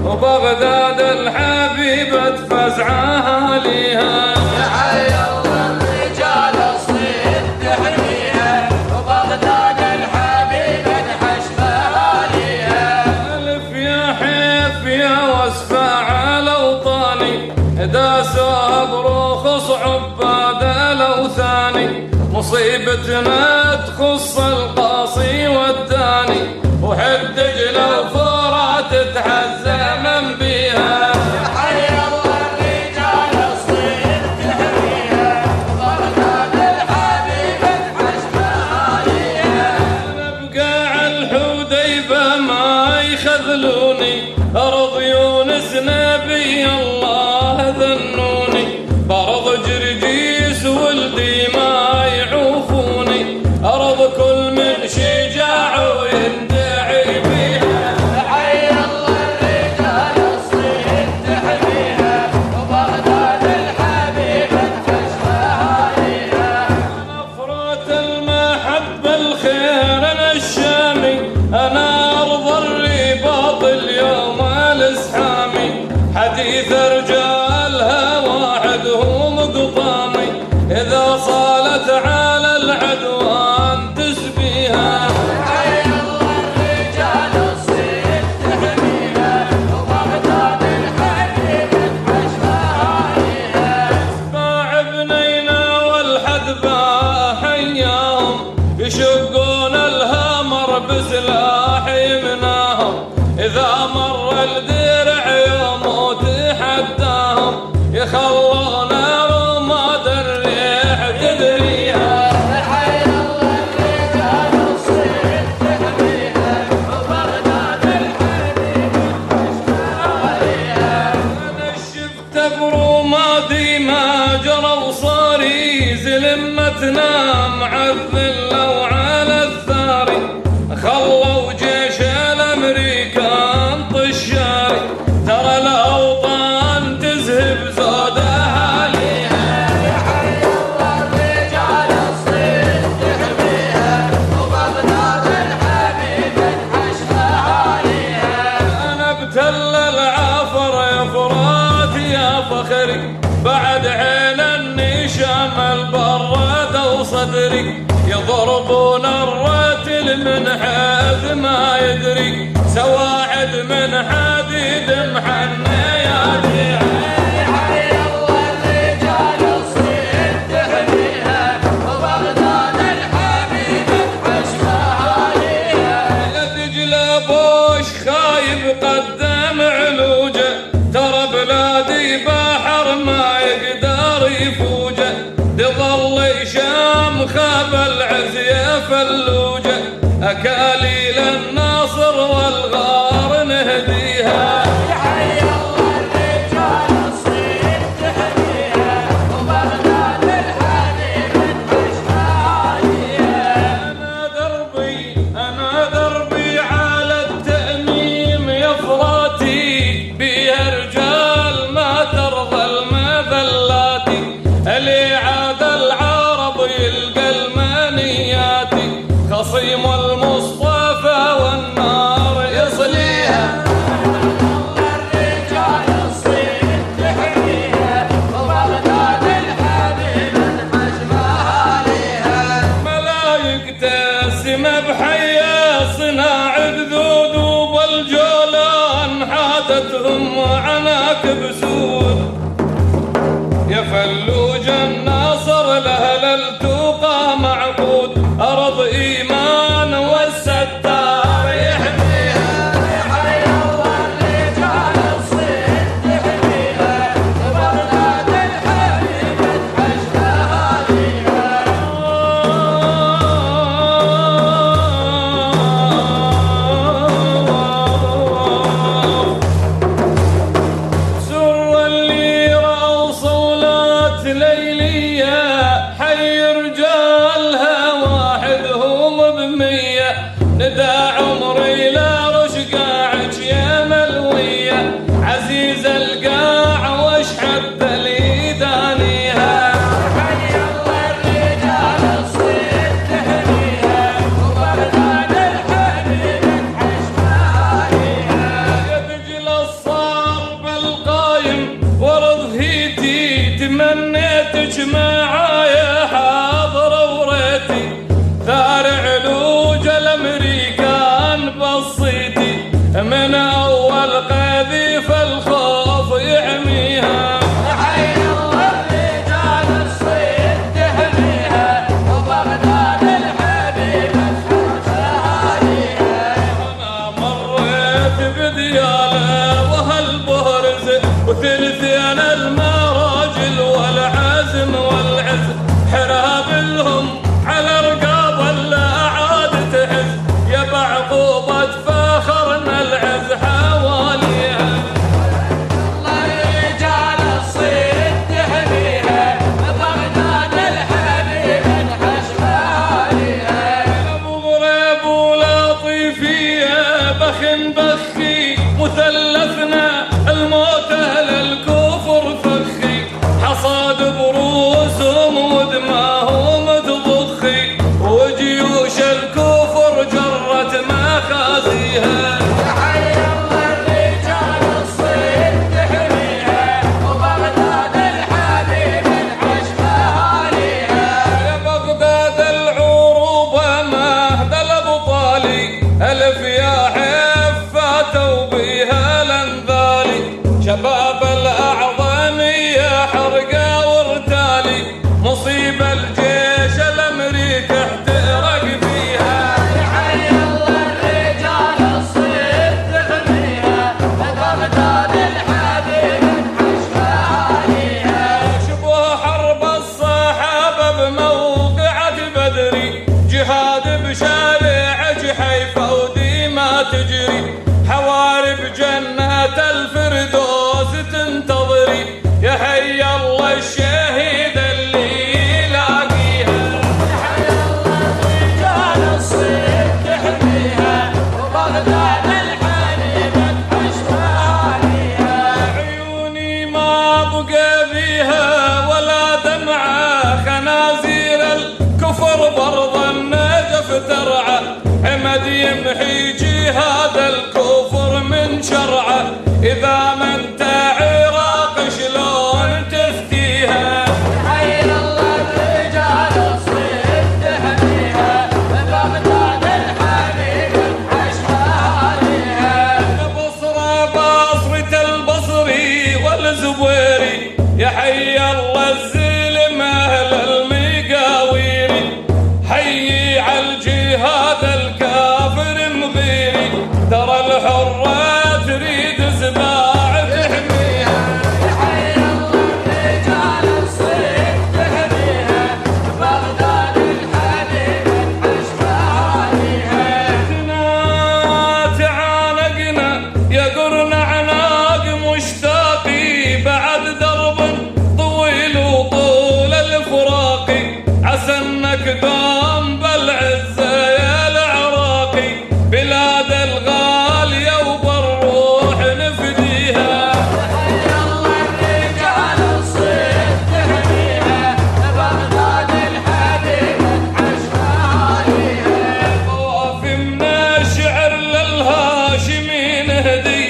وبغداد الحبيبة تفزعها ليها. يا حي الله الرجال الصيد تحميها وبغداد الحبيبة حشمها ليها. ألف يا حيف يا واسفة على وطاني داسوها بروخص عباد الأوثاني. مصيبتنا تخص القاصي والداني وحد دجلة وفرات تتحزى من بيها. يا حي الله الرجال الصيد تحميها وبغداد الحبيبة حشمها ليها. بقاع الحديبة ما يخذلوني أرض يونس نبي الله ذنوني. برض جرجيس ولدي ما يعوفوني أرض كل من شجاع ويندعي بيها. يا حي الله الرجال الصيد تحميها وبغداد الحبيبة حشمها ليها. نفرة المحبة الخير أنا الشامي أنا أرض الرباط اليوم الإسحامي. حديث رجالها وعدهم قطامي إذا صالت على العدوان تسبيها. حي الله الرجال الصيد تحميها وبغداد الحبيبة حشمها ليها. باع بنينا والحذباء حياهم يشقون الهمر بسلاح يمناهم. إذا مر الدرع يموت حداهم يخلون رماد الريح تدريها. حي الله الرجال الصيد تحميها وبغداد الحبيبة حشمها ليها. أنا شفت برمادي ما جرى وصار زلمتنا معذلة وعلى الثاري. خلوا جيش الأمريكان طشاري ترى الأوطان تذهب زودها ليها. يا حي الله الرجال الصيد تحميها وبغداد الحبيبة حشمها ليها. أنا ابتل العفر يا فرات يا فخري بعد عين النشام البرد وصدري. يضربون الرتل من حيث ما يدري سواعد من حديد محنى يا ديها. يا حي الله الرجال الصيد تحميها وبغداد الحبيبة حشمها ليها. يا دجلة بوش خايب قدام علوجه ترى بلادي بحر ما يقدر يفوجه. تظل شام خاب العزية فلوجه أكاليل الناصر والغار نهديها. يا حي الله الرجال الصيد تحميها وبغداد الحبيبة حشمها ليها. أنا دربي على التأميم يا فراتي بيها رجال ما ترضى المذلاتي. اللي عاد العرب يلقى المنياتي خصيم المصطفى والنار يصليها. الرجال الصيد تحميها وبغداد الحبيبة حشمها ليها. ملايك تسم بحيا صناع ذود وبالجولان حادتهم عناك بسود. يا فلوج الناصر لأهل التقى معقود أرض إيمان والستار يحميها. يا حي الله الرجال الصيد تحميها وبغداد الحبيبة حشمها ليها. سور من أول قذيف الخوف يعميها. حي الله رجال الصيد تحميها وبغداد الحبيبة تحرسها ليها. أنا مريت بدياله وهالبهرز وثلثين المراجل والعزم والعز حراب لهم على رقاب الأعاد تهز يا بعقوبة فاخرنا العز حواليها. الله رجال الصيد تحميها بغداد الحبيبة تحرسها ليها. أبو غريب ولطيفية بخن بخي مثلثنا الموت أهل الكفر فخي حصاد بروسهم ودماهم تضخي وجيوش الكفر جرت مخازيها. حي الله رجال الصيد تحميها وبغداد الحبيبة تحرسها ليها. يا بغداد العروبة مهد الأبطالي ألف يا حفاتوا بيها الأنذالي شباب الأعظمية حرقة وارتالي مصيبة الجيش الأمريكي احترق فيها. حي الله رجال الصيد تحميها بغداد الحبيبة تحرسها ليها. شبه حرب الصحابة بموقعة بدري جهاد بشارع جحيفة وديما تجري حوارب جنة الفردوس تنتظري يا حي الله الشهيد اللي يلاقيها. حي الله رجال الصيد تحميها وبغداد الحبيبة تحرسها ليها. عيوني ما بقى فيها ولا دمعة خنازير الكفر برض النجف ترعى حمد يمحي جهاد الكفر من شرعه إذا ما انت عراق شلون تفتيها. حي الله رجال الصيد تحميها بغداد الحبيبة تحرسها ليها. بصرة بصرة البصري والزبيري يا حي الله الزلم أهل المقاويري حي على الجهاد الكافر مغيري ترى الحرة تريد سباع تحميها. حي الله رجال الصيد تحميها بغداد الحبيبة تحرسها ليها. تعانقنا يا قرن عناق مشتاقي بعد درب طويل وطول الفراق عسى انك دوم بالعزة يا العراقي بلاد الغالية وبالروح نفديها. حي الله رجال الصيد تحميها بغداد الحبيبة تحرسها ليها. طواف من الشعر للهاشمين هدي